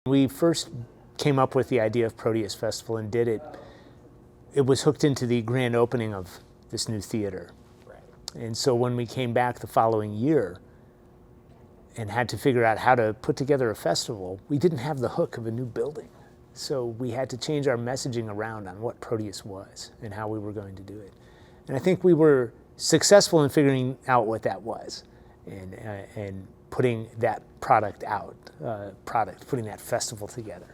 We first came up with the idea of Proteus Festival and did it. It was hooked into the grand opening of this new theater. Right. And so when we came back the following year and had to figure out how to put together a festival, we didn't have the hook of a new building. So we had to change our messaging around on what Proteus was and how we were going to do it. And I think we were successful in figuring out what that was and putting that product out, putting that festival together.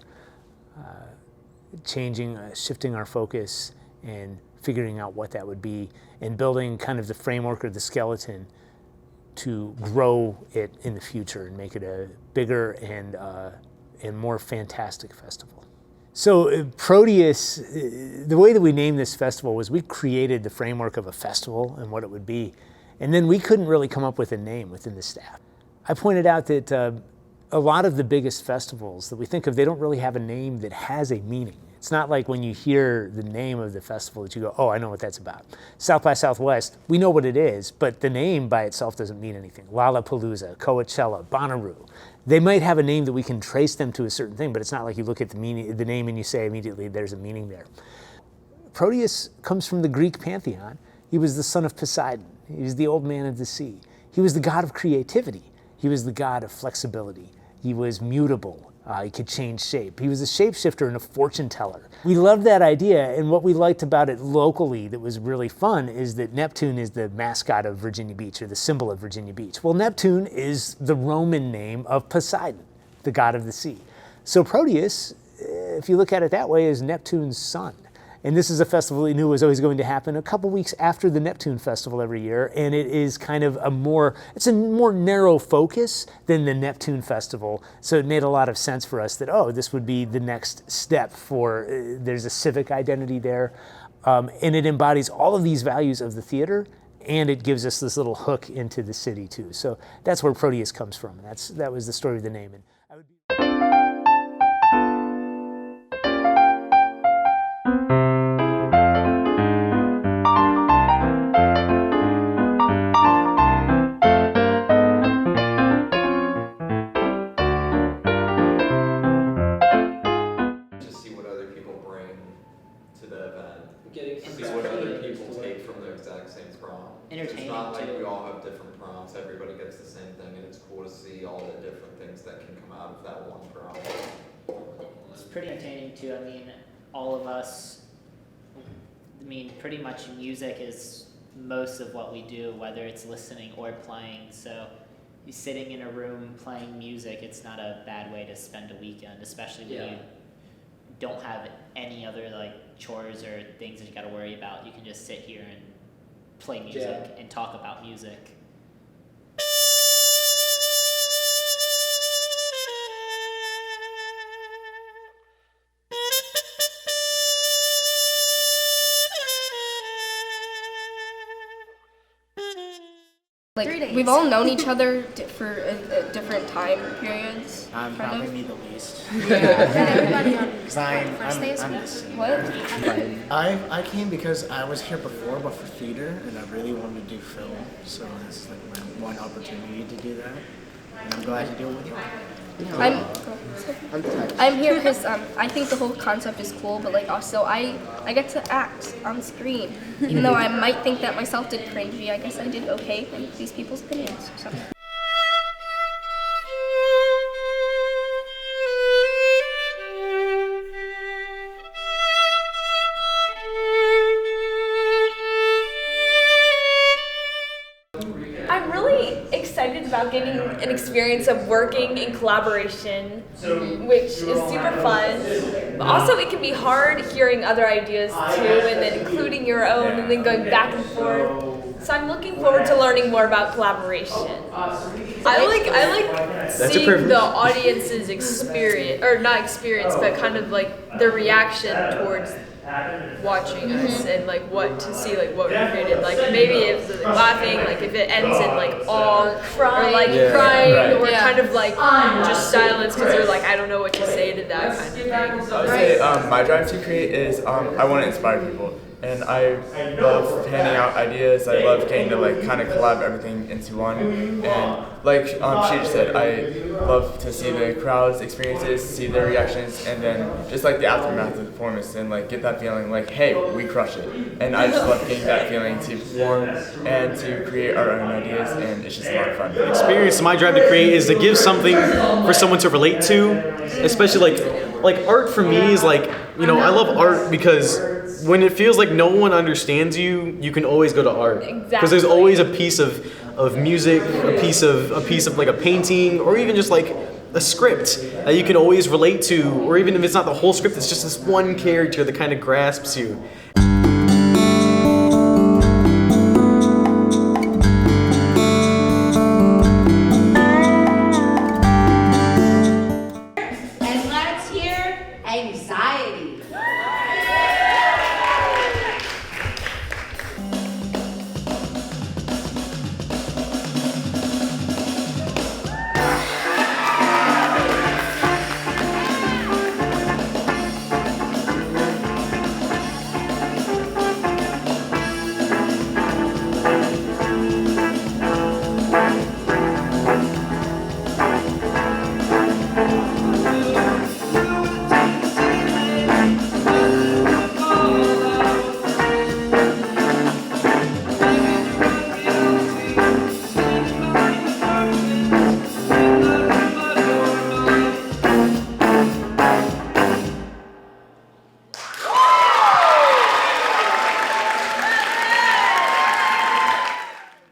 Changing, shifting our focus and figuring out what that would be and building kind of the framework or the skeleton to grow it in the future and make it a bigger and more fantastic festival. So Proteus, the way that we named this festival was we created the framework of a festival and what it would be, and then we couldn't really come up with a name within the staff. I pointed out that a lot of the biggest festivals that we think of, they don't really have a name that has a meaning. It's not like when you hear the name of the festival that you go, oh, I know what that's about. South by Southwest, we know what it is, but the name by itself doesn't mean anything. Lollapalooza, Coachella, Bonnaroo. They might have a name that we can trace them to a certain thing, but it's not like you look at the name and you say immediately there's a meaning there. Proteus comes from the Greek pantheon. He was the son of Poseidon. He was the old man of the sea. He was the god of creativity. He was the god of flexibility. He was mutable. He could change shape. He was a shapeshifter and a fortune teller. We loved that idea, and what we liked about it locally that was really fun is that Neptune is the mascot of Virginia Beach, or the symbol of Virginia Beach. Well, Neptune is the Roman name of Poseidon, the god of the sea. So Proteus, if you look at it that way, is Neptune's son. And this is a festival we knew was always going to happen a couple weeks after the Neptune Festival every year, and it is kind of it's a more narrow focus than the Neptune Festival, so it made a lot of sense for us that, oh, this would be the next step for, there's a civic identity there, and it embodies all of these values of the theater, and it gives us this little hook into the city too. So that's where Proteus comes from. That was the story of the name. And I would be It's not like we all have different prompts, everybody gets the same thing, and it's cool to see all the different things that can come out of that one prompt. It's pretty entertaining too. I mean, all of us, pretty much music is most of what we do, whether it's listening or playing. So you sitting in a room playing music, it's not a bad way to spend a weekend, especially when you don't have any other like chores or things that you got to worry about. You can just sit here and play music and talk about music. Like, we've all known each other for different time periods. I'm probably me the least. Everybody on I'm the same. What? I came because I was here before, but for theater, and I really wanted to do film. So this is like my one opportunity to do that, and I'm glad to do it with you. I'm here because I think the whole concept is cool, but like also I get to act on screen. Even though I might think that myself did cringy, I guess I did okay in these people's opinions. So. I'm really excited about getting an experience of working in collaboration, which is super fun. But also it can be hard hearing other ideas too, and then including your own, and then going back and forth. So I'm looking forward to learning more about collaboration. I like seeing the audience's experience, or not experience, but kind of like their reaction towards watching us and like what to see, like what we created, like maybe if it's like, laughing, like if it ends in like awe, or like crying, or kind of like just silence because they're like, I don't know what to say to that kind of thing. I would say my drive to create is I want to inspire people, And I love handing out ideas. I love getting to like kind of collab everything into one. And like she just said, I love to see the crowd's experiences, see their reactions, and then just like the aftermath of the performance and like get that feeling like, hey, we crush it. And I just love getting that feeling to perform and to create our own ideas, and it's just a lot of fun. Experience, my drive to create is to give something for someone to relate to, especially like art for me is like, you know, I love art because when it feels like no one understands you, you can always go to art. Because there's always a piece of music, a piece of like a painting, or even just like a script that you can always relate to, or even if it's not the whole script, it's just this one character that kind of grasps you. And let's hear anxiety.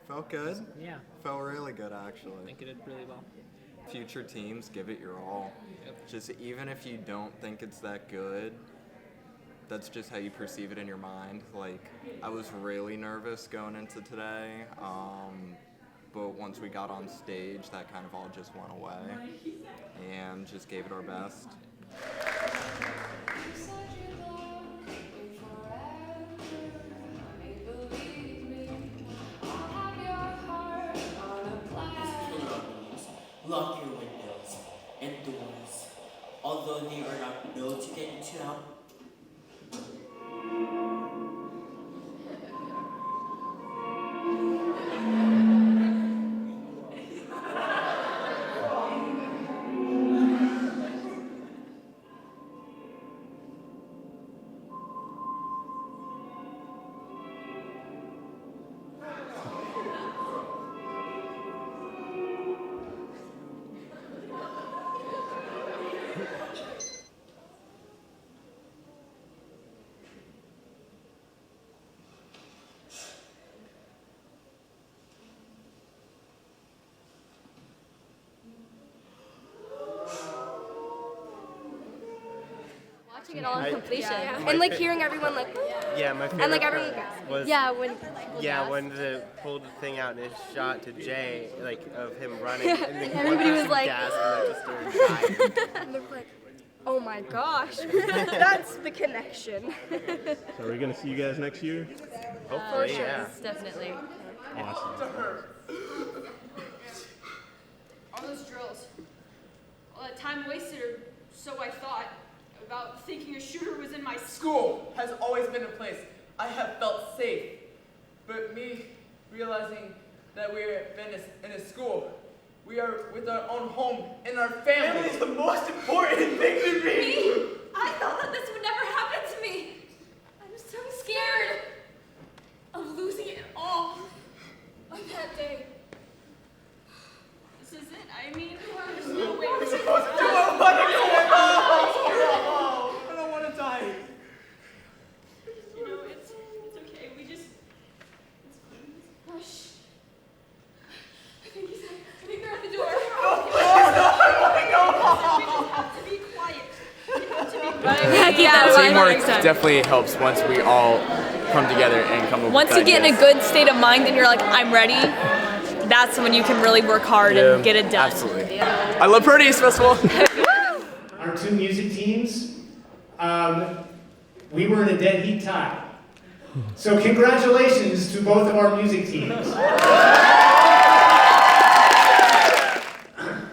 Felt good. Yeah, Felt really good, actually. I think it did really well. Future teams, give it your all. Just even if you don't think it's that good, that's just how you perceive it in your mind. Like, I was really nervous going into today, but once we got on stage, that kind of all just went away, and just gave it our best. Lock your windows and doors, although they are not built to get into them. Watching it all in completion. And like hearing everyone like, Yeah, my favorite and like everyone was when they pulled the thing out and it shot to Jay, like of him running, Yeah, and then everybody was like, gasped and I just started dying. and they're like, oh my gosh, that's the connection. So are we gonna see you guys next year? Hopefully, For sure. yeah. Definitely. Awesome. All those drills. All that time wasted, or so I thought, about thinking a shooter was in my School has always been a place I have felt safe. But me realizing that we're in a school, we are with our own home and our family. Family is the most important thing to me. I thought that this would never happen to me. I'm so scared of losing it all on that day. This is it. I mean, there's no way we're supposed to do it. I don't want to die. You know, it's okay. We just. It's fine. Hush. I think they're at the door. We just have to be quiet. We have to be quiet. Teamwork definitely helps once we all come together and come up with Once you get in a good state of mind and you're like, I'm ready, that's when you can really work hard and get it done. Absolutely. I love Proteus Festival. Our two music teams, we were in a dead heat tie. So congratulations to both of our music teams.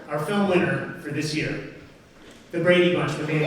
Our film winner for this year, the Brady Bunch with Andy.